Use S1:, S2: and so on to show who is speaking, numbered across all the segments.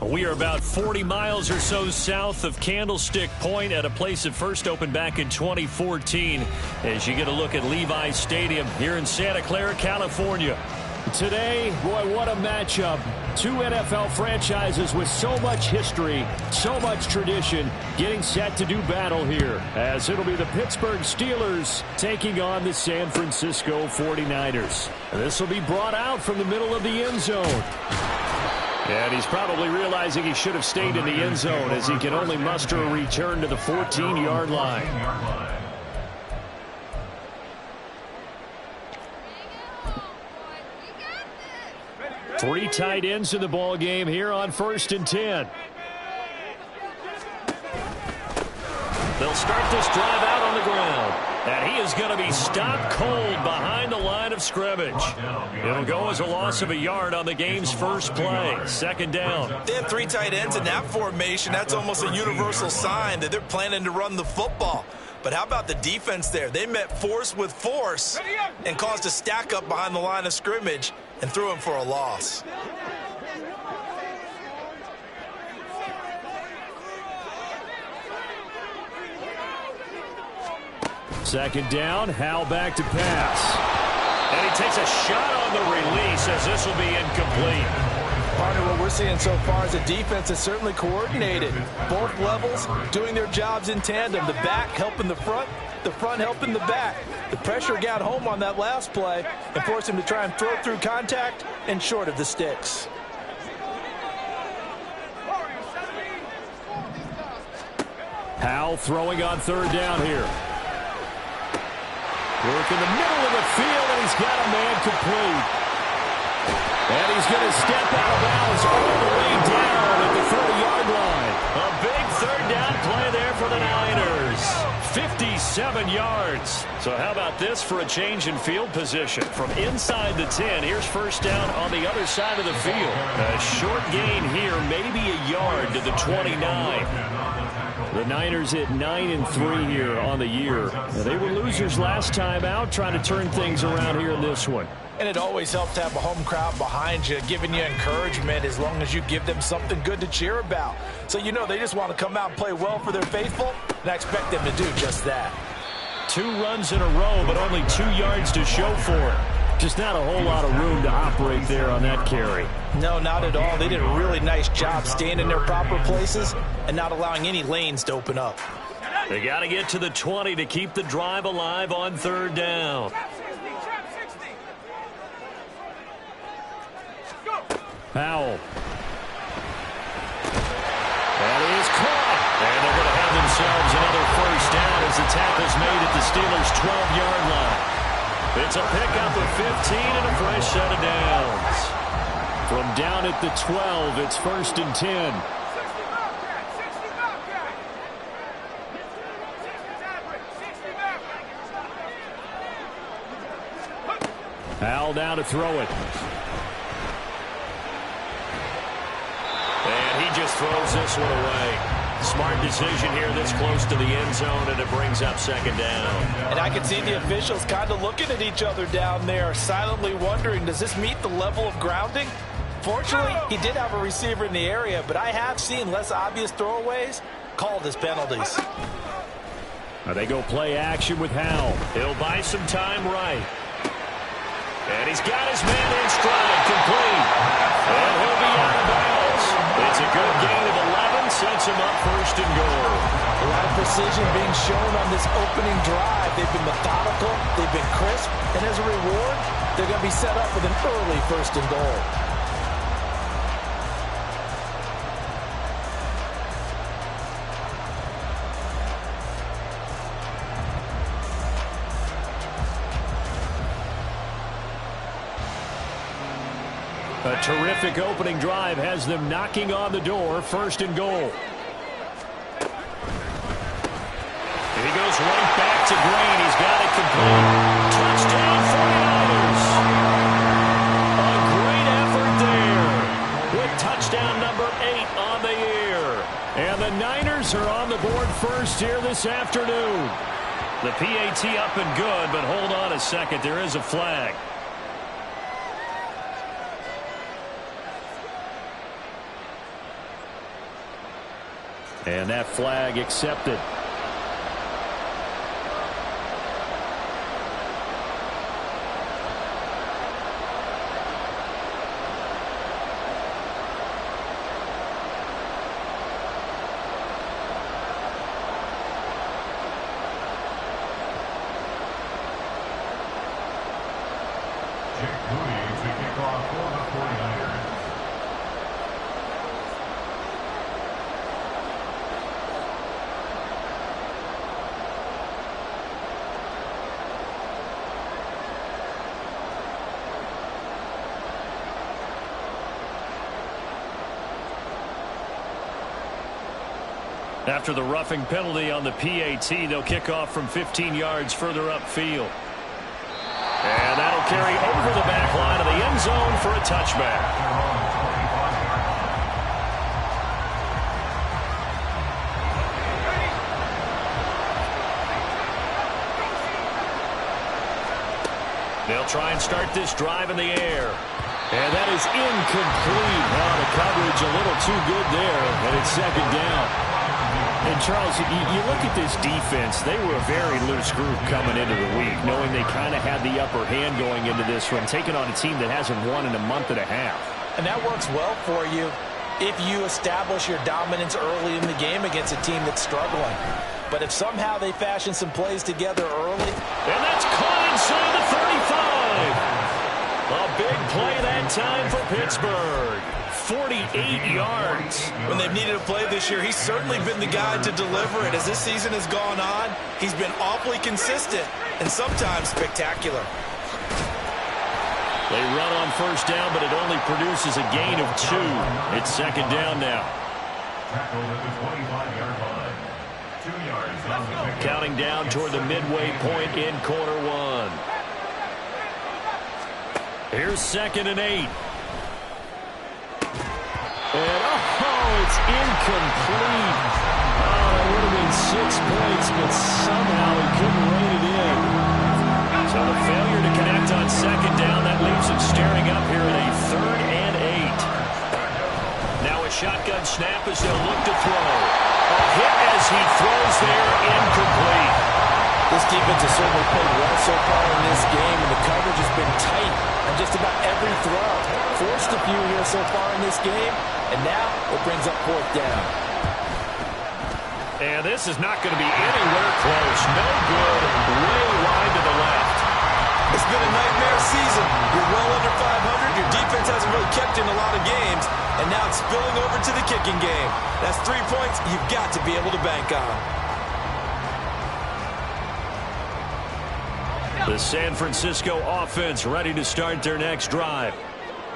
S1: We are about 40 miles or so south of Candlestick Point at a place that first opened back in 2014 as you get a look at Levi's Stadium here in Santa Clara, California. Today, boy, what a matchup. Two NFL franchises with so much history, so much tradition, getting set to do battle here, as it'll be the Pittsburgh Steelers taking on the San Francisco 49ers. This will be brought out from the middle of the end zone. And he's probably realizing he should have stayed in the end zone as he can only muster a return to the 14-yard line. Three tight ends in the ball game here on 1st and 10. They'll start this drive out on the ground. And he is going to be stopped cold behind the line of scrimmage. It'll go as a loss of a yard on the game's first play. 2nd down.
S2: They have three tight ends in that formation. That's almost a universal sign that they're planning to run the football. But how about the defense there? They met force with force and caused a stack up behind the line of scrimmage and threw him for a loss.
S1: Second down, Howell back to pass. And he takes a shot on the release as this will be incomplete.
S2: Partner, what we're seeing so far is the defense is certainly coordinated. Both levels doing their jobs in tandem. The back helping the front helping the back. The pressure got home on that last play and forced him to try and throw through contact and short of the sticks.
S1: Howell throwing on 3rd down here. Work in the middle of the field, and he's got a man complete. And he's going to step out of bounds all the way down at the 30-yard line. A big 3rd down play there for the Niners. 57 yards. So how about this for a change in field position? From inside the 10, here's 1st down on the other side of the field. A short gain here, maybe a yard to the 29. The Niners at 9-3 here on the year. They were losers last time out, trying to turn things around here in this one.
S2: And it always helps to have a home crowd behind you, giving you encouragement as long as you give them something good to cheer about. So you know they just want to come out and play well for their faithful, and I expect them to do just that.
S1: 2 runs in a row, but only 2 yards to show for it. Just not a whole lot of room to operate there on that carry.
S2: No, not at all. They did a really nice job staying in their proper places and not allowing any lanes to open up.
S1: They got to get to the 20 to keep the drive alive on 3rd down. Howell. That is caught. And they're going to have themselves another 1st down as the tackle's made at the Steelers' 12-yard line. It's a pickup of 15 and a fresh set of downs. From down at the 12, it's 1st and 10. Howell down to throw it. And he just throws this one away. Smart decision here this close to the end zone, and it brings up 2nd down.
S2: And I can see the officials kind of looking at each other down there, silently wondering, does this meet the level of grounding? Fortunately, he did have a receiver in the area, but I have seen less obvious throwaways called as penalties.
S1: Now they go play action with Howell. He'll buy some time right. And he's got his man in stride, complete. And he'll be out of bounds. It's a good gain of 11, sets him up 1st and goal.
S2: A lot of precision being shown on this opening drive. They've been methodical, they've been crisp, and as a reward, they're going to be set up with an early 1st and goal.
S1: A terrific opening drive has them knocking on the door, 1st and goal. And he goes right back to Green. He's got it complete. Touchdown 49ers. A great effort there with touchdown number 8 on the year. And the Niners are on the board first here this afternoon. The PAT up and good, but hold on a second. There is a flag. And that flag accepted. After the roughing penalty on the PAT, they'll kick off from 15 yards further upfield. And that'll carry over the back line of the end zone for a touchback. They'll try and start this drive in the air. And that is incomplete. Well, the coverage a little too good there, and it's second down. And, Charles, you look at this defense, they were a very loose group coming into the week, knowing they kind of had the upper hand going into this one, taking on a team that hasn't won in a month and a half.
S2: And that works well for you if you establish your dominance early in the game against a team that's struggling. But if somehow they fashion some plays together early.
S1: And that's caught inside the 35. A big play that time for Pittsburgh. 48 yards.
S2: When they've needed a play this year, he's certainly been the guy to deliver it. As this season has gone on, he's been awfully consistent and sometimes spectacular.
S1: They run on first down, but it only produces a gain of 2. It's second down now. Counting down toward the midway point in quarter 1. Here's 2nd and 8. And, it's incomplete. Oh, it would have been 6 points, but somehow he couldn't rein it in. So the failure to connect on second down, that leaves him staring up here at a 3rd and 8. Now a shotgun snap as they'll look to throw. A hit as he throws there, incomplete.
S2: This defense has certainly played well so far in this game, and the coverage has been tight on just about every throw. Forced a few here so far in this game, and now it brings up 4th down.
S1: And this is not going to be anywhere close. No good. Way wide to the left.
S2: It's been a nightmare season. You're well under 500. Your defense hasn't really kept in a lot of games, and now it's spilling over to the kicking game. That's 3 points you've got to be able to bank on.
S1: The San Francisco offense ready to start their next drive.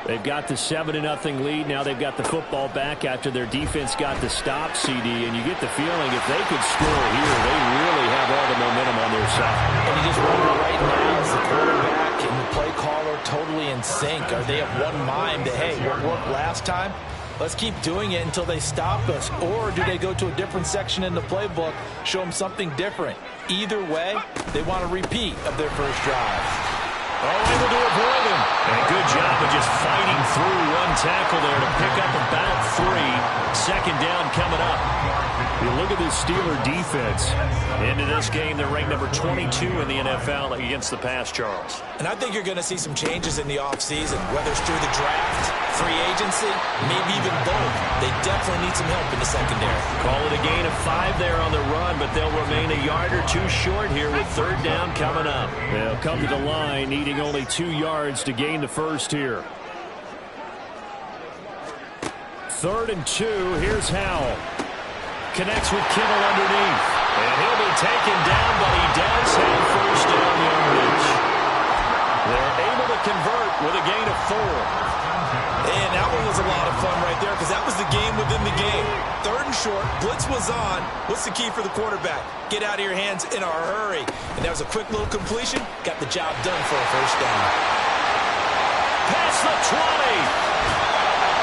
S1: They've got the 7-0 lead. Now they've got the football back after their defense got the stop, CD. And you get the feeling if they could score here, they really have all the momentum on their side.
S2: And you just wonder right now, is the quarterback and the play caller totally in sync? Are they of one mind that, hey, what worked last time? Let's keep doing it until they stop us. Or do they go to a different section in the playbook, show them something different? Either way, they want a repeat of their first drive.
S1: Able to avoid him. And a good job of just fighting through one tackle there to pick up about 3. Second down coming up. You look at this Steeler defense. Into this game, they're ranked number 22 in the NFL against the pass, Charles.
S2: And I think you're going to see some changes in the offseason, whether it's through the draft, free agency, maybe even both. They definitely need some help in the secondary.
S1: Call it a gain of 5 there on the run, but they'll remain a yard or 2 short here with third down coming up. They'll come to the line needing only 2 yards to gain the first here. 3rd and 2. Here's Howell. Connects with Kittle underneath. And he'll be taken down, but he does have first down yardage. They're able to convert with a gain of 4.
S2: And that one was a lot of fun right there because that was the game within the game. 3rd and short, blitz was on. What's the key for the quarterback? Get out of your hands in a hurry. And that was a quick little completion. Got the job done for a first down.
S1: Past the 20.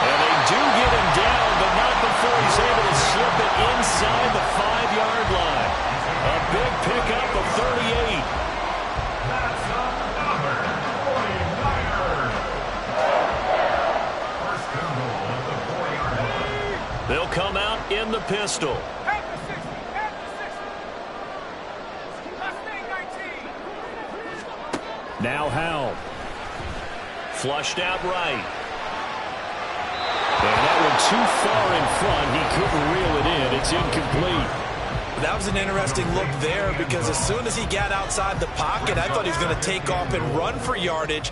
S1: And they do get him down, but not before he's able to slip it inside the 5-yard line. A big pickup of 38. That's another 49er. First and goal at the 40-yard line. They'll come out in the pistol. Now Howell. Flushed out right. And that one too far in front. He couldn't reel it in. It's incomplete.
S2: That was an interesting look there because as soon as he got outside the pocket, I thought he was going to take off and run for yardage.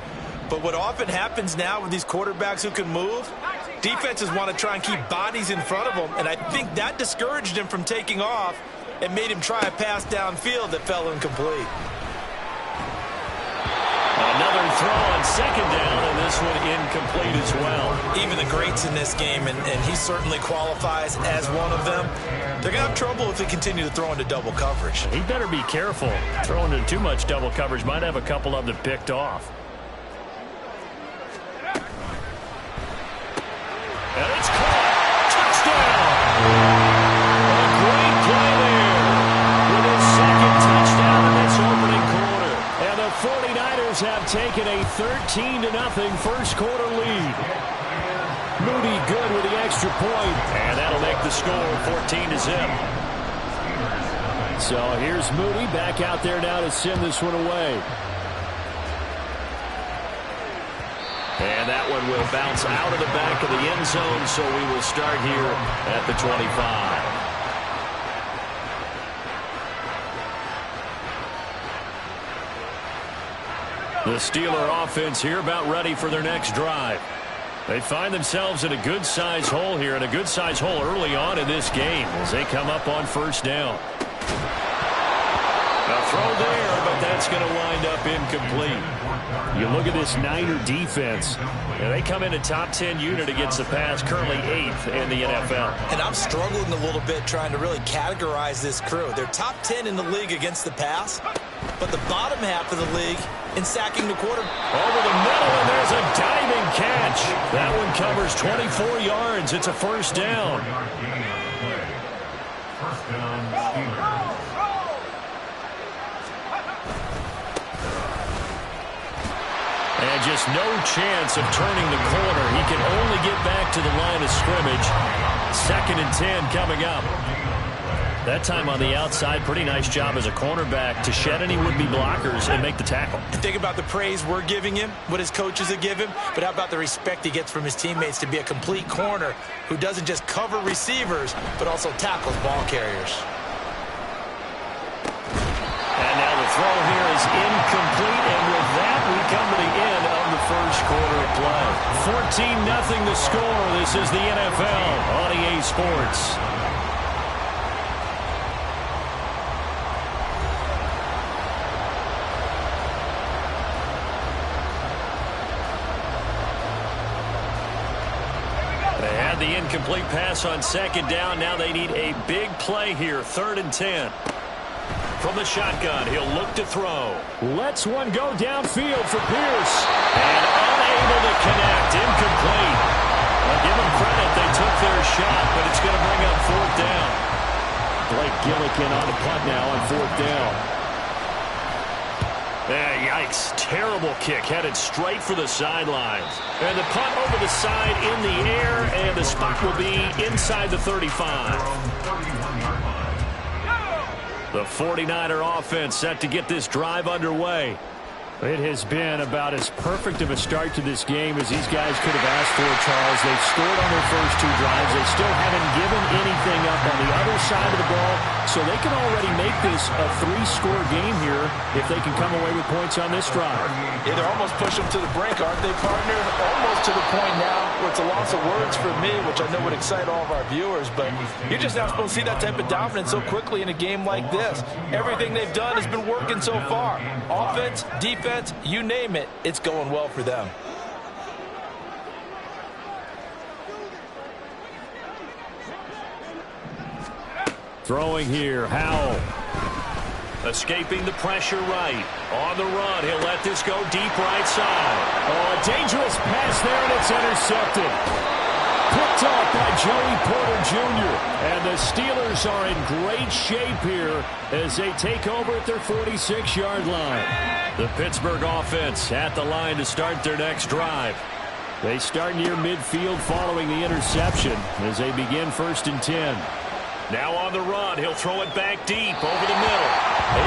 S2: But what often happens now with these quarterbacks who can move, defenses want to try and keep bodies in front of them, and I think that discouraged him from taking off and made him try a pass downfield that fell incomplete.
S1: Another throw on second down, and this one incomplete as well.
S2: Even the greats in this game, and he certainly qualifies as one of them, they're going to have trouble if they continue to throw into double coverage.
S1: He better be careful. Throwing into too much double coverage might have a couple of them picked off. And it's caught. Touchdown! A great play there with his second touchdown in this opening quarter. And the 49ers have taken a 13-0 first quarter lead. Moody good with the extra point. And that'll make the score 14-0. So here's Moody back out there now to send this one away. And that one will bounce out of the back of the end zone, so we will start here at the 25. The Steeler offense here about ready for their next drive. They find themselves in a good-sized hole here, and a good-sized hole early on in this game as they come up on first down. A throw there, but that's going to wind up incomplete. You look at this Niner defense. They come in a top 10 unit against the pass, currently 8th in the NFL.
S2: And I'm struggling a little bit trying to really categorize this crew. They're top 10 in the league against the pass, but the bottom half of the league in sacking the quarter.
S1: Over the middle, and there's a diving catch. That one covers 24 yards. It's a first down. And just no chance of turning the corner. He can only get back to the line of scrimmage. 2nd and 10 coming up. That time on the outside, pretty nice job as a cornerback to shed any would-be blockers and make the tackle.
S2: Think about the praise we're giving him, what his coaches have given him, but how about the respect he gets from his teammates to be a complete corner who doesn't just cover receivers, but also tackles ball carriers.
S1: And now the throw here is incomplete, and with that, we come to the end of the first quarter of play. 14-0 the score. This is the NFL on EA Sports. They had the incomplete pass on second down. Now they need a big play here. 3rd and 10. From the shotgun, he'll look to throw. Lets one go downfield for Pierce. And unable to connect. Incomplete. Well, give them credit. They took their shot, but it's going to bring up 4th down. Blake Gillikin on the punt now on 4th down. Yikes. Terrible kick. Headed straight for the sidelines. And the punt over the side in the air, and the spot will be inside the 35. The 49er offense set to get this drive underway. It has been about as perfect of a start to this game as these guys could have asked for, Charles. They've scored on their first 2 drives. They still haven't given anything up on the other side of the ball, so they can already make this a 3-score game here if they can come away with points on this drive.
S2: Yeah, they're almost pushing them to the brink, aren't they, partner? Almost to the point now where it's a loss of words for me, which I know would excite all of our viewers, but you're just not supposed to see that type of dominance so quickly in a game like this. Everything they've done has been working so far. Offense, defense, you name it, it's going well for them.
S1: Throwing here, Howell. Escaping the pressure right. On the run, he'll let this go deep right side. Oh, a dangerous pass there, and it's intercepted. Picked up by Joey Porter Jr. And the Steelers are in great shape here as they take over at their 46-yard line. The Pittsburgh offense at the line to start their next drive. They start near midfield following the interception as they begin 1st and 10. Now on the run, he'll throw it back deep over the middle.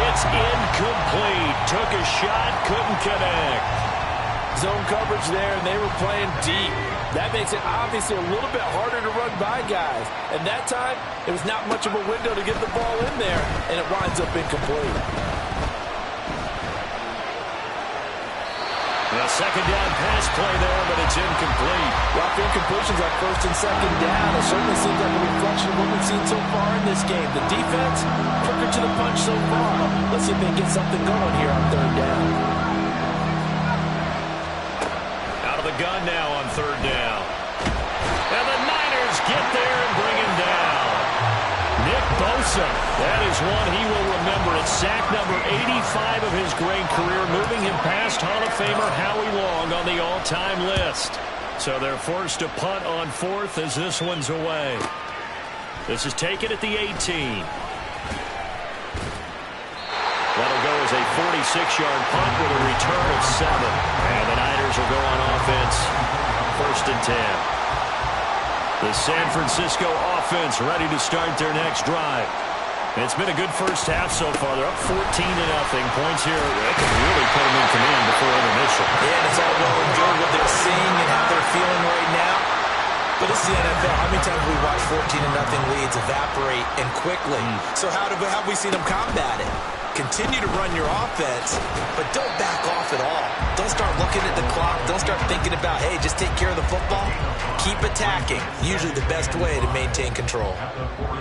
S1: It's incomplete. took a shot, couldn't connect.
S2: Zone coverage there, and they were playing deep. That makes it obviously a little bit harder to run by guys. And that time, it was not much of a window to get the ball in there, and it winds up incomplete.
S1: A second down pass play there, but it's incomplete.
S2: Rough incompletions on first and second down. It certainly seems like a reflection of what we've seen so far in this game. The defense, quicker to the punch so far. Let's see if they can get something going here on third down.
S1: Out of the gun now on third down. And the Niners get there and bring him down. Nick Bosa, that is one he will remember. It's sack number 85 of his great career, moving him past Hall of Famer Howie Long on the all-time list. So they're forced to punt on fourth as this one's away. This is taken at the 18. That'll go as a 46-yard punt with a return of 7. And the Niners will go on offense, first and 10. The San Francisco offense ready to start their next drive. It's been a good first half so far. They're up 14-0. Points here. That can really put them in command before intermission.
S2: Yeah, and it's all well and good what they're seeing and how they're feeling right now. But this is the NFL. How many times have we watched 14-0 leads evaporate and quickly? So how have we seen them combat it? Continue to run your offense, but don't back off at all. Don't start looking at the clock. Don't start thinking about, hey, just take care of the football. Keep attacking. Usually the best way to maintain control.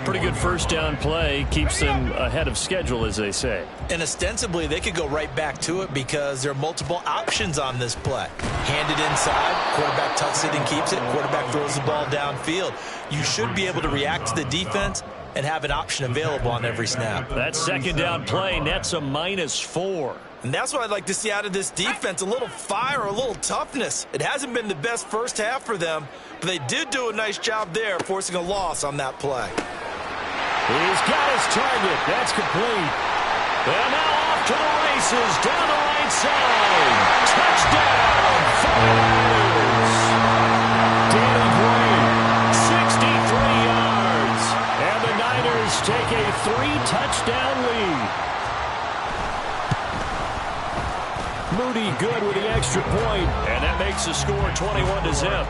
S1: Pretty good first down play. Keeps them ahead of schedule, as they say.
S2: And ostensibly, they could go right back to it because there are multiple options on this play. Hand it inside. Quarterback tucks it and keeps it. Quarterback throws the ball downfield. You should be able to react to the defense and have an option available on every snap.
S1: That second down play nets a -4.
S2: And that's what I'd like to see out of this defense, a little fire, a little toughness. It hasn't been the best first half for them, but they did do a nice job there, forcing a loss on that play.
S1: He's got his target. That's complete. And now off to the races, down the right side. Touchdown, 49ers. Danny Gray, 63 yards. And the Niners take a 3-touchdown lead. Moody good with the extra point, and that makes the score 21-0.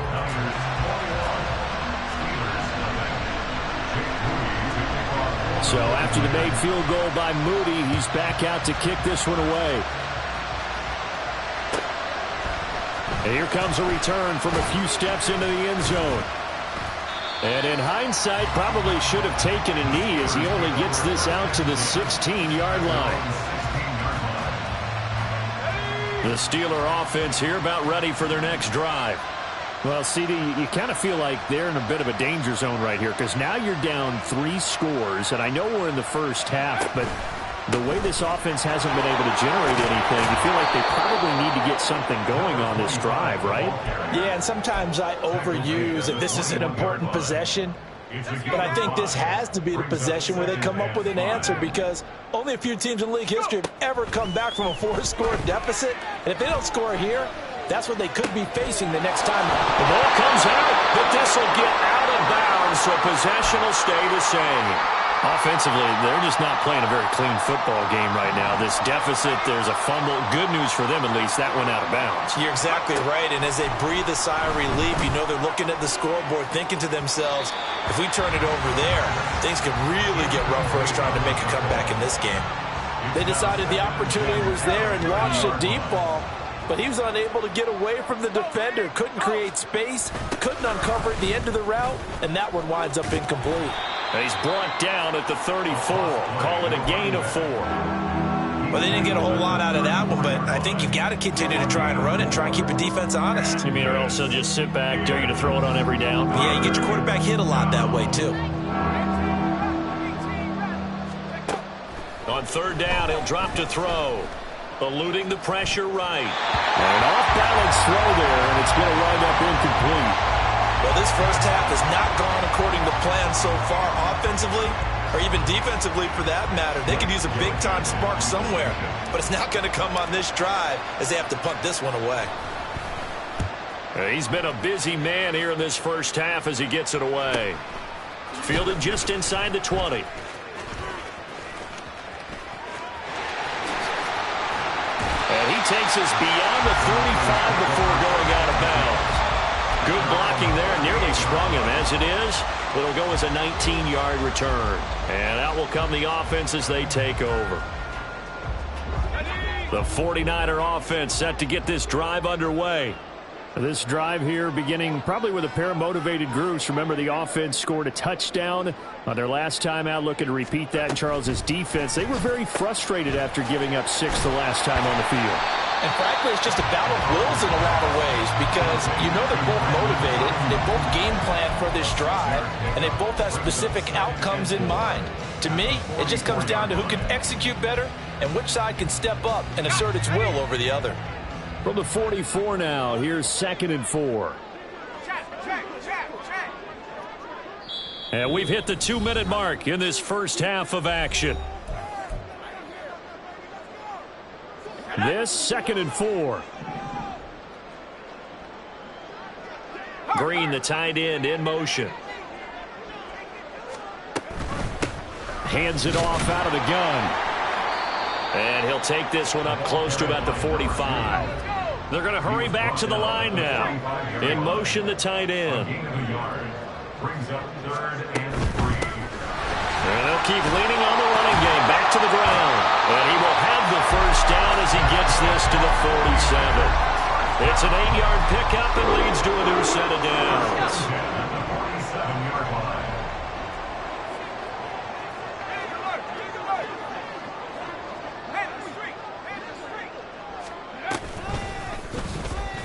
S1: So after the made field goal by Moody, he's back out to kick this one away. And here comes a return from a few steps into the end zone. And in hindsight, probably should have taken a knee as he only gets this out to the 16-yard line. The Steeler offense here about ready for their next drive. Well, CD, you kind of feel like they're in a bit of a danger zone right here because now you're down 3 scores, and I know we're in the first half, but the way this offense hasn't been able to generate anything, you feel like they probably need to get something going on this drive, right?
S2: Yeah, and sometimes I overuse that this is an important possession. But I think this has to be the possession where they come up with an answer because only a few teams in league history have ever come back from a 4-score deficit. And if they don't score here, that's what they could be facing the next time.
S1: The ball comes out, but this will get out of bounds, so possession will stay the same. Offensively, they're just not playing a very clean football game right now. This deficit, there's a fumble. Good news for them, at least. That went out of bounds.
S2: You're exactly right, and as they breathe a sigh of relief, you know they're looking at the scoreboard, thinking to themselves, if we turn it over there, things could really get rough for us trying to make a comeback in this game. They decided the opportunity was there and launched a deep ball, but he was unable to get away from the defender, couldn't create space, couldn't uncover at the end of the route, and that one winds up incomplete.
S1: He's brought down at the 34. Call it a gain of 4.
S2: Well, they didn't get a whole lot out of that one, but I think you've got to continue to try and run it and try and keep the defense honest.
S1: You mean or else they'll just sit back, dare you to throw it on every down?
S2: Yeah, you get your quarterback hit a lot that way, too.
S1: On third down, he'll drop to throw. Eluding the pressure right. And off-balance throw there, and it's going to wind up incomplete.
S2: Well, this first half has not gone according to plan so far offensively or even defensively for that matter. They could use a big-time spark somewhere, but it's not going to come on this drive as they have to punt this one away.
S1: He's been a busy man here in this first half as he gets it away. Fielded just inside the 20. takes us beyond the 35 before going out of bounds. Good blocking there, nearly sprung him. As it is, it'll go as a 19-yard return. And out will come the offense as they take over. The 49er offense set to get this drive underway.
S3: This drive here beginning probably with a pair of motivated groups. Remember, the offense scored a touchdown on their last time out, looking to repeat that in Charles's defense. They were very frustrated after giving up 6 the last time on the field.
S2: And frankly, it's just a battle of wills in a lot of ways because you know they're both motivated, they both game plan for this drive, and they both have specific outcomes in mind. To me, it just comes down to who can execute better and which side can step up and assert its will over the other.
S3: From the 44 now, here's 2nd and 4.
S1: And we've hit the 2-minute mark in this first half of action.
S3: This 2nd and 4.
S1: Green, the tight end, in motion.
S3: Hands it off out of the gun.
S1: And he'll take this one up close to about the 45. They're going to hurry back to the line now. In motion, the tight end. And they'll keep leaning on the running game. Back to the ground. And he will have the first down as he gets this to the 47. It's an 8-yard pickup and leads to a new set of downs.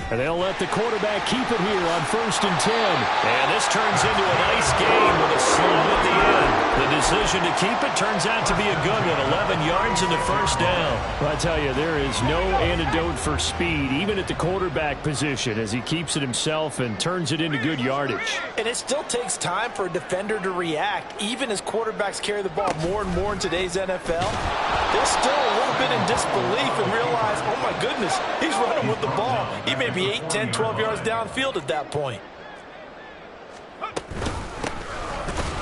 S3: And they'll let the quarterback keep it here on 1st and 10.
S1: And this turns into a nice game with a slam at the end. The decision to keep it turns out to be a good one. 11 yards in the first down.
S3: Well, I tell you, there is no antidote for speed, even at the quarterback position, as he keeps it himself and turns it into good yardage.
S2: And it still takes time for a defender to react, even as quarterbacks carry the ball more and more in today's NFL. They're still a little bit in disbelief and realize, oh my goodness, he's running with the ball. He may be 8, 10, 12 yards downfield at that point.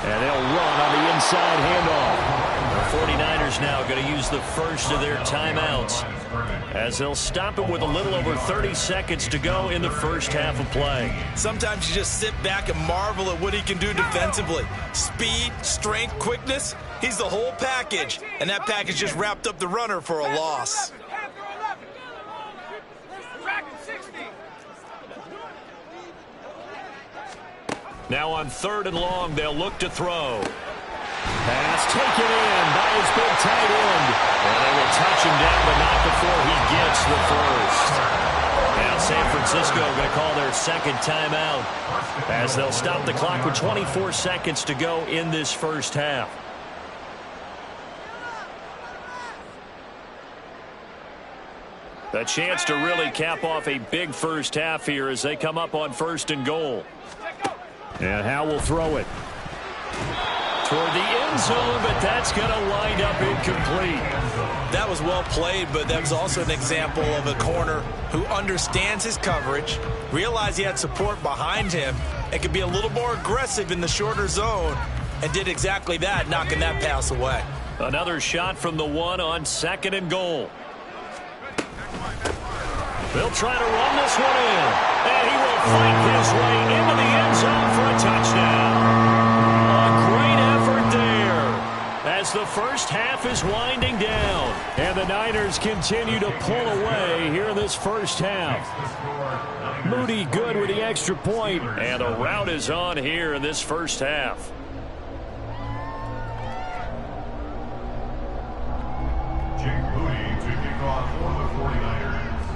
S3: And they'll run on the inside handoff.
S1: The 49ers now going to use the first of their timeouts as they'll stop it with a little over 30 seconds to go in the first half of play.
S2: Sometimes you just sit back and marvel at what he can do defensively. Speed, strength, quickness, he's the whole package. And that package just wrapped up the runner for a loss.
S1: Now on 3rd and long, they'll look to throw.
S3: Pass taken in by his big tight end.
S1: And they will touch him down, but not before he gets the first. Now San Francisco going to call their 2nd timeout as they'll stop the clock with 24 seconds to go in this first half. A chance to really cap off a big first half here as they come up on 1st and goal.
S3: And Howe will throw it
S1: toward the end zone, but that's going to wind up incomplete.
S2: That was well played, but that was also an example of a corner who understands his coverage, realized he had support behind him, and could be a little more aggressive in the shorter zone, and did exactly that, knocking that pass away.
S1: Another shot from the 1 on 2nd and goal. They'll try to run this one in, and he will fight his way into the end zone for a touchdown. A great effort there as the first half is winding down.
S3: And the Niners continue to pull away here in this first half. Moody good with the extra point.
S1: And the route is on here in this first half.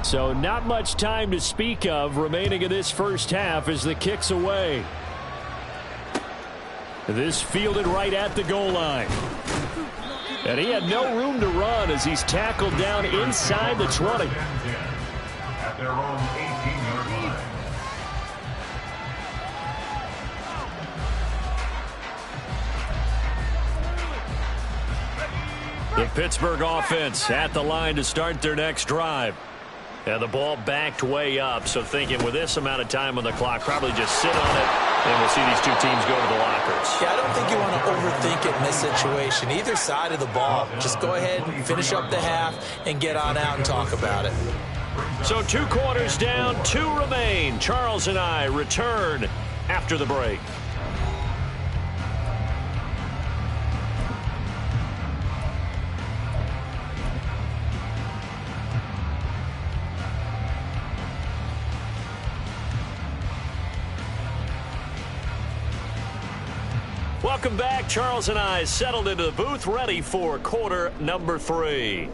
S3: So not much time to speak of remaining in this first half as the kick's away. This fielded right at the goal line. And he had no room to run as he's tackled down inside the 20.
S4: At their own 18-yard line.
S1: The Pittsburgh offense at the line to start their next drive. And the ball backed way up, so thinking with this amount of time on the clock, probably just sit on it, and we'll see these two teams go to the lockers.
S2: Yeah, I don't think you want to overthink it in this situation. Either side of the ball, just go ahead and finish up the half and get on out and talk about it.
S1: So 2 quarters down, 2 remain. Charles and I return after the break. Welcome back. Charles and I settled into the booth, ready for quarter number 3.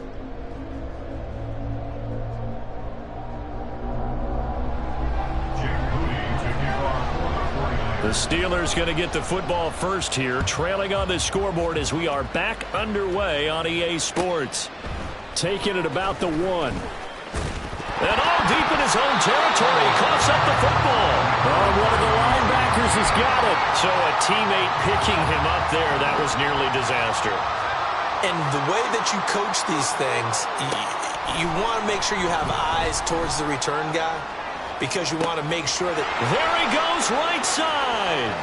S1: The Steelers going to get the football first here, trailing on the scoreboard as we are back underway on EA Sports. Taking it about the 1. And all deep in his own territory. He coughs up the football. Oh, one of the linebackers has got it. So a teammate picking him up there, that was nearly disaster.
S2: And the way that you coach these things, you want to make sure you have eyes towards the return guy, because you want to make sure that...
S1: There he goes, right side.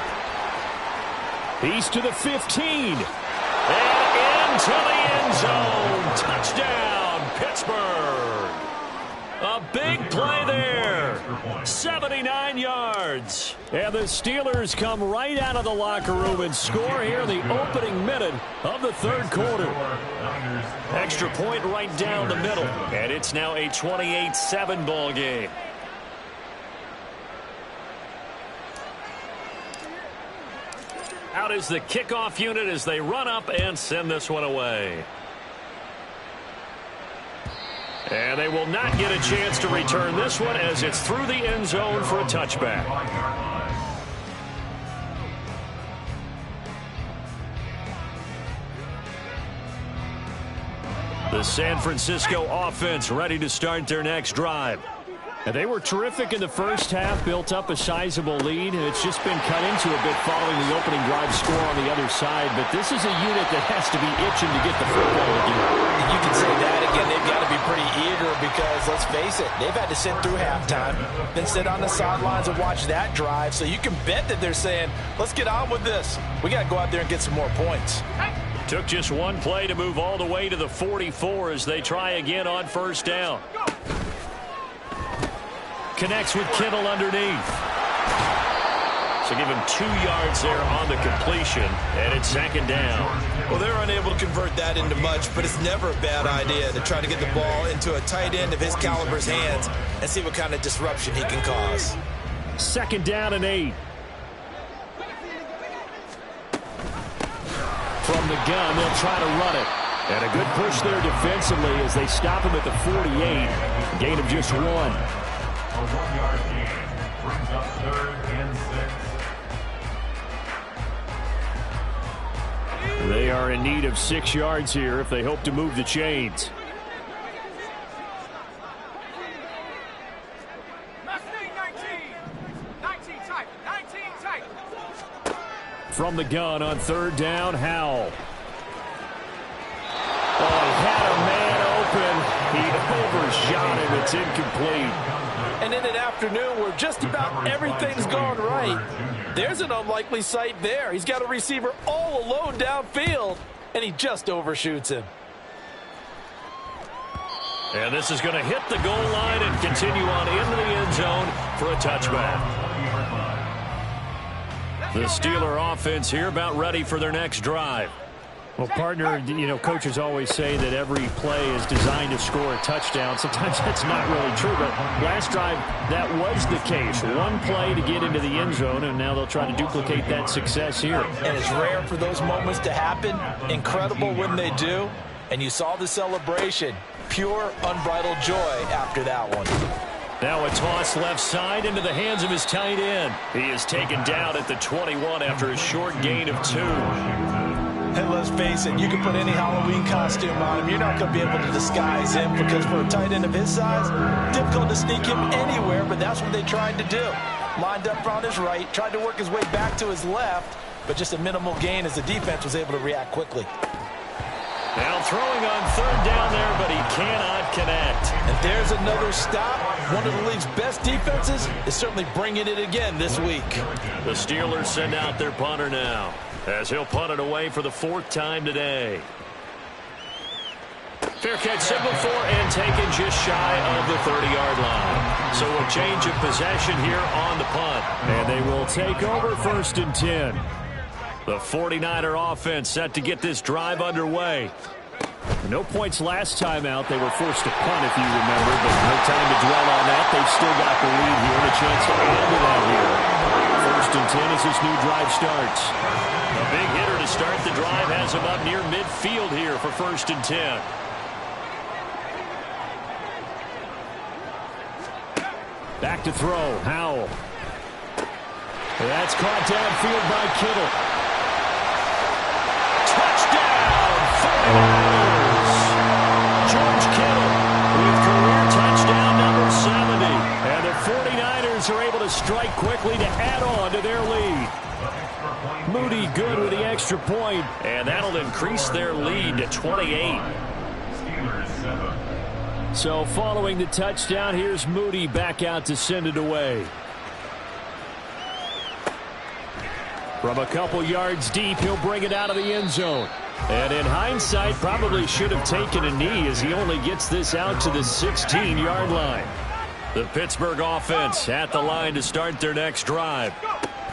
S1: He's to the 15. And into the end zone. Touchdown, Pittsburgh. A big play there. 79 yards. And the Steelers come right out of the locker room and score here in the opening minute of the 3rd quarter. Extra point right down the middle. And it's now a 28-7 ball game. Out is the kickoff unit as they run up and send this one away. And they will not get a chance to return this one as it's through the end zone for a touchback. The San Francisco offense ready to start their next drive.
S3: And they were terrific in the first half, built up a sizable lead, and it's just been cut into a bit following the opening drive score on the other side. But this is a unit that has to be itching to get the football again.
S2: You can say that again. They've got to be pretty eager because, let's face it, they've had to sit through halftime, then sit on the sidelines and watch that drive. So you can bet that they're saying, let's get on with this. We got to go out there and get some more points.
S1: Took just one play to move all the way to the 44 as they try again on first down. Connects with Kittle underneath. So give him 2 yards there on the completion, and it's 2nd down.
S2: Well, they're unable to convert that into much, but it's never a bad idea to try to get the ball into a tight end of his caliber's hands and see what kind of disruption he can cause.
S3: 2nd down and 8. From the gun, they'll try to run it. And a good push there defensively as they stop him at the 48. Gain of just 1.
S4: A 1-yard gain brings up 3rd and 6.
S3: They are in need of 6 yards here if they hope to move the chains. From the gun on 3rd down, Howell. Oh, he had a man open. He overshot him. It's incomplete.
S2: And in an afternoon where just about everything's going right, there's an unlikely sight there. He's got a receiver all alone downfield, and he just overshoots him.
S1: And this is going to hit the goal line and continue on into the end zone for a touchback. The Steeler offense here about ready for their next drive.
S3: Well, partner, you know, coaches always say that every play is designed to score a touchdown. Sometimes that's not really true, but last drive, that was the case. One play to get into the end zone, and now they'll try to duplicate that success here.
S2: And it's rare for those moments to happen. Incredible when they do. And you saw the celebration. Pure, unbridled joy after that one.
S1: Now a toss left side into the hands of his tight end. He is taken down at the 21 after a short gain of 2.
S2: And let's face it, you can put any Halloween costume on him. You're not going to be able to disguise him because for a tight end of his size, difficult to sneak him anywhere, but that's what they tried to do. Lined up on his right, tried to work his way back to his left, but just a minimal gain as the defense was able to react quickly.
S1: Now throwing on 3rd down there, but he cannot connect.
S2: And there's another stop. One of the league's best defenses is certainly bringing it again this week.
S1: The Steelers send out their punter now, as he'll punt it away for the 4th time today. Fair catch signaled for and taken just shy of the 30-yard line. So a change of possession here on the punt.
S3: And they will take over 1st and 10.
S1: The 49er offense set to get this drive underway.
S3: No points last time out. They were forced to punt, if you remember, but no time to dwell on that. They've still got the lead here and a chance to add to that here. 1st and 10 as this new drive starts.
S1: A big hitter to start the drive has him up near midfield here for 1st and 10.
S3: Back to throw. Howell. That's caught downfield by Kittle.
S1: Touchdown, 49ers! George Kittle with career touchdown number 70.
S3: And the 49ers are able to strike quickly to add on to their lead. Moody good with the extra point.
S1: And that'll increase their lead to 28.
S3: So following the touchdown, here's Moody back out to send it away. From a couple yards deep, he'll bring it out of the end zone. And in hindsight, probably should have taken a knee as he only gets this out to the 16-yard line.
S1: The Pittsburgh offense at the line to start their next drive.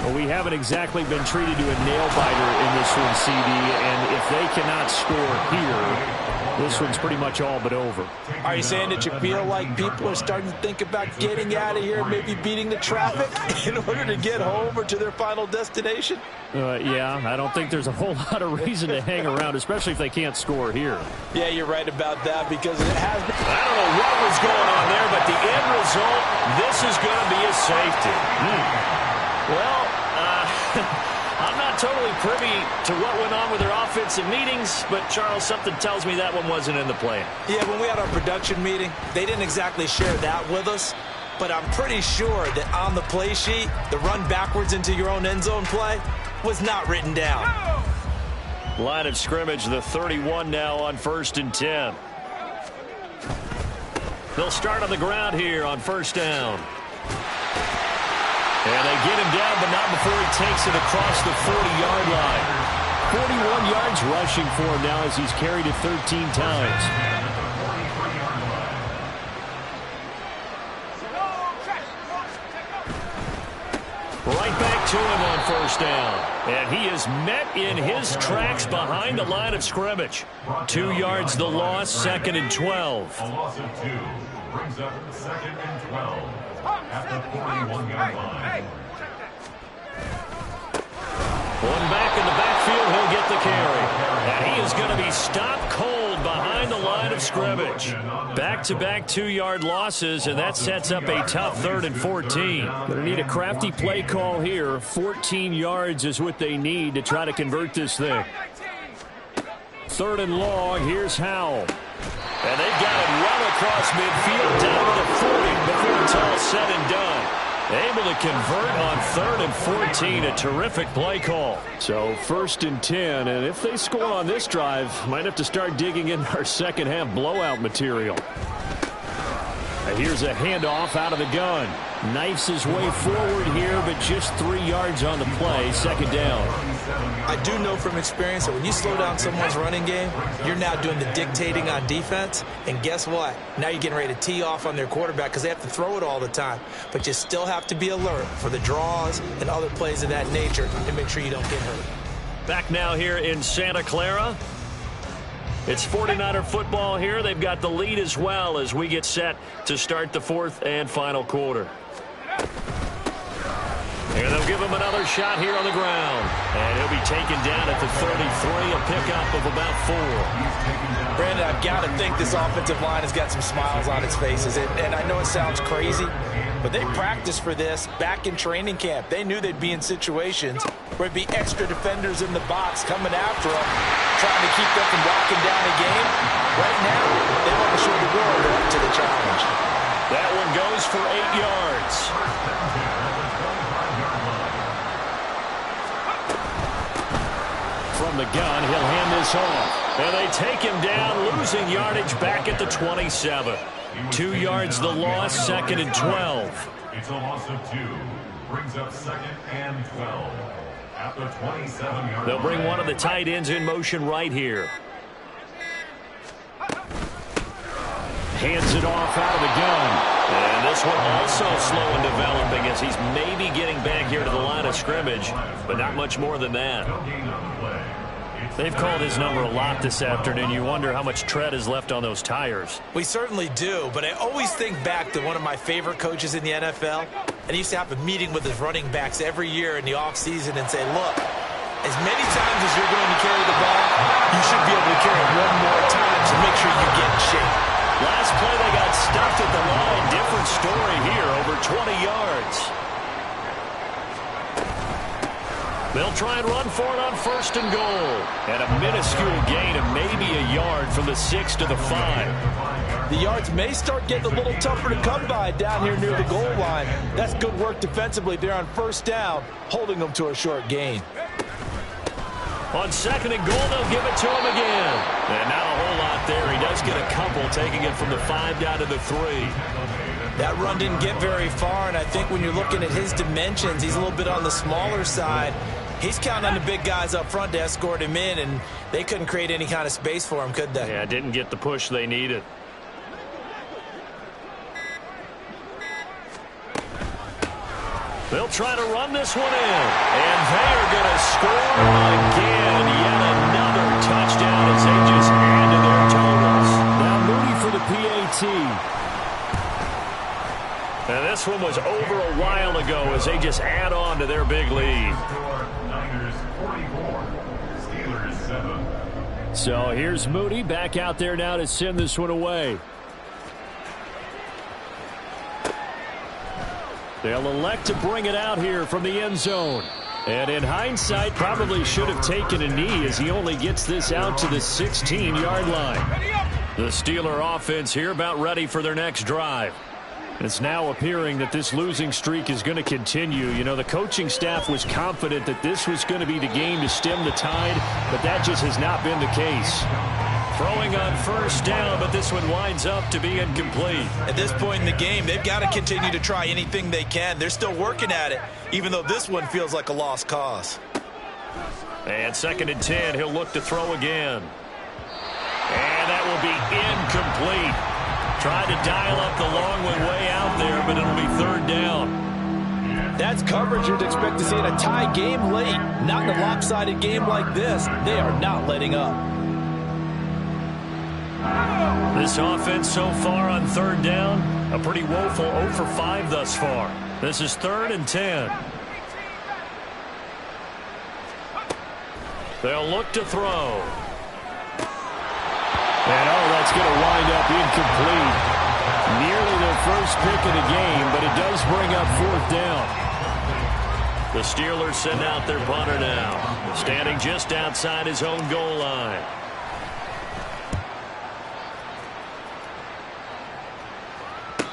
S3: Well, we haven't exactly been treated to a nail-biter in this one, CD, and if they cannot score here, this one's pretty much all but over.
S2: Are you saying that you feel like people are starting to think about getting out of here, maybe beating the traffic in order to get home or to their final destination?
S3: Yeah, I don't think there's a whole lot of reason to hang around, especially if they can't score here.
S2: Yeah, you're right about that because it has been.
S1: I don't know what was going on there, but the end result, this is going to be a safety. Well, I'm not totally privy to what went on with their offensive meetings, but, Charles, something tells me that one wasn't in the plan.
S2: Yeah, when we had our production meeting, they didn't exactly share that with us, but I'm pretty sure that on the play sheet, the run backwards into your own end zone play was not written down.
S1: Line of scrimmage, the 31 now on 1st and 10. They'll start on the ground here on 1st down. And they get him down, but not before he takes it across the 40-yard line.
S3: 41 yards rushing for him now as he's carried it 13 times.
S1: Right back to him on 1st down. And he is met in his tracks behind the line of scrimmage. 2 yards the loss, 2nd and 12.
S4: A loss of 2 brings up 2nd and 12 at the 41-yard line.
S1: One back in the backfield, he'll get the carry. And he is going to be stopped cold behind the line of scrimmage. Back-to-back 2-yard losses, and that sets up a tough 3rd and 14.
S3: Going to need a crafty play call here. 14 yards is what they need to try to convert this thing. 3rd and long, here's Howell.
S1: And they've got it well across midfield down to the 40 before it's all said and done. Able to convert on 3rd and 14. A terrific play call.
S3: So 1st and 10, and if they score on this drive, might have to start digging in our second half blowout material. And here's a handoff out of the gun. Knifes his way forward here, but just 3 yards on the play. 2nd down.
S2: I do know from experience that when you slow down someone's running game, you're now doing the dictating on defense. And guess what? Now you're getting ready to tee off on their quarterback because they have to throw it all the time. But you still have to be alert for the draws and other plays of that nature and make sure you don't get hurt.
S1: Back now here in Santa Clara. It's 49er football here. They've got the lead as well as we get set to start the 4th and final quarter. And they'll give him another shot here on the ground. And he'll be taken down at the 33, a pickup of about 4.
S2: Brandon, I've got to think this offensive line has got some smiles on its faces. And I know it sounds crazy, but they practiced for this back in training camp. They knew they'd be in situations where it'd be extra defenders in the box coming after them, trying to keep them from locking down a game. Right now, they want to show the world they're up to the challenge.
S1: That one goes for 8 yards. From the gun, he'll hand this off. And they take him down, losing yardage back at the 27. 2 yards the loss, 2nd and 12.
S4: It's a loss of 2. Brings up 2nd and 12 at the 27-yard line.
S1: They'll bring one of the tight ends in motion right here.
S3: hands it off out of the gun.
S1: And this one also slow in developing as he's maybe getting back here to the line of scrimmage, but not much more than that. They've called his number a lot this afternoon. You wonder how much tread is left on those tires.
S2: We certainly do, but I always think back to one of my favorite coaches in the NFL, and he used to have a meeting with his running backs every year in the offseason and say, look, as many times as you're going to carry the ball, you should be able to carry it one more time, so make sure you get in shape.
S1: Last play, they got stuffed at the line. Different story here, over 20 yards. They'll try and run for it on 1st and goal. And a minuscule gain of maybe a yard from the 6 to the 5.
S2: The yards may start getting a little tougher to come by down here near the goal line. That's good work defensively there on 1st down, holding them to a short gain.
S1: On 2nd and goal, they'll give it to him again. And not a whole lot there. He does get a couple, taking it from the 5 down to the 3.
S2: That run didn't get very far, and I think when you're looking at his dimensions, he's a little bit on the smaller side. He's counting on the big guys up front to escort him in, and they couldn't create any kind of space for him, could they?
S1: Yeah, didn't get the push they needed. They'll try to run this one in, and they're going to score again. Yet another touchdown as they just add to their totals.
S3: Now Moody for the PAT.
S1: And this one was over a while ago as they just add on to their big lead.
S4: Niners 44, Steelers 7.
S3: So here's Moody back out there now to send this one away. They'll elect to bring it out here from the end zone. And in hindsight, probably should have taken a knee as he only gets this out to the 16-yard line. The Steeler offense here about ready for their next drive. It's now appearing that this losing streak is going to continue. You know, the coaching staff was confident that this was going to be the game to stem the tide, but that just has not been the case. Throwing on 1st down, but this one winds up to be incomplete.
S2: At this point in the game, they've got to continue to try anything they can. They're still working at it, even though this one feels like a lost cause.
S1: And 2nd and 10, he'll look to throw again. And that will be incomplete. Tried to dial up the long one way out there, but it'll be 3rd down.
S2: That's coverage you'd expect to see in a tie game late. Not in a lopsided game like this. They are not letting up.
S1: This offense so far on 3rd down, a pretty woeful 0 for 5 thus far. This is 3rd and 10. They'll look to throw.
S3: And that's going to wind up incomplete. Nearly their first pick of the game, but it does bring up 4th down.
S1: The Steelers send out their punter now, standing just outside his own goal line.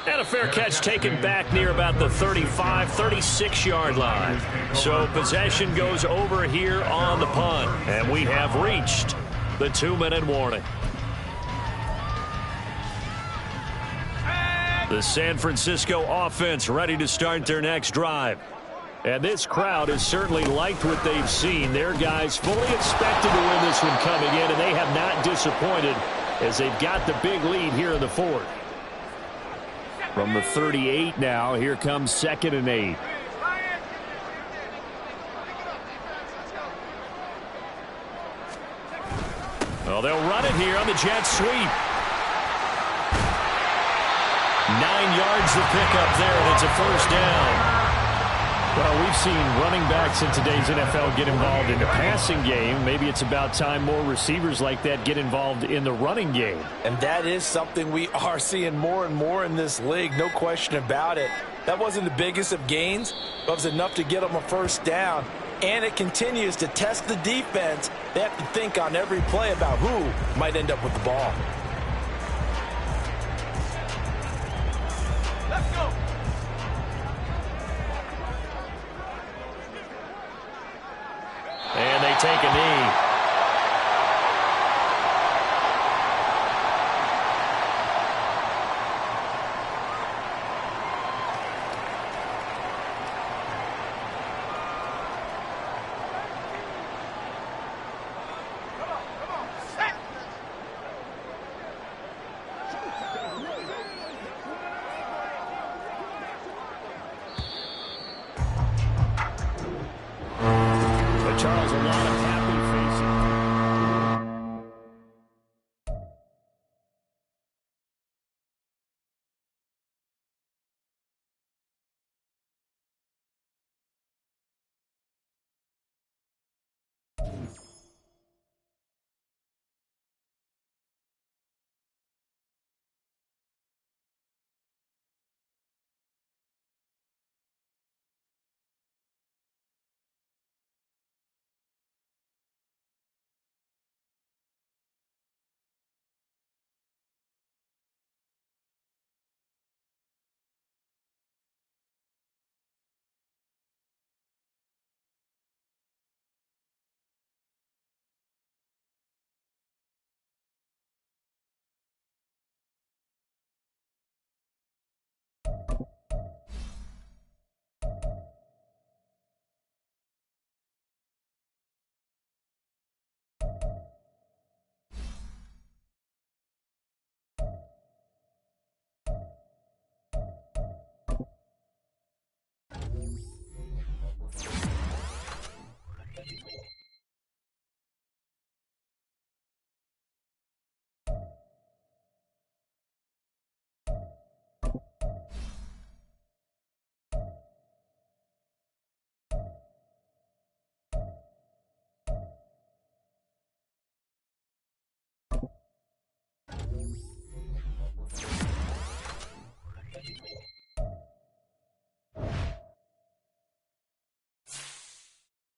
S1: And a fair catch taken back near about the 35, 36-yard line. So possession goes over here on the punt. And we have reached the 2-minute warning. The San Francisco offense ready to start their next drive. And this crowd has certainly liked what they've seen. Their guys fully expected to win this one coming in, and they have not disappointed as they've got the big lead here in the 4th. From the 38 now, here comes 2nd and 8. Well, they'll run it here on the jet sweep. 9 yards to pick up there, and it's a 1st down. Well, we've seen running backs in today's NFL get involved in the passing game. Maybe it's about time more receivers like that get involved in the running game.
S2: And that is something we are seeing more and more in this league, no question about it. That wasn't the biggest of gains, but it was enough to get them a 1st down. And it continues to test the defense. They have to think on every play about who might end up with the ball. Let's go.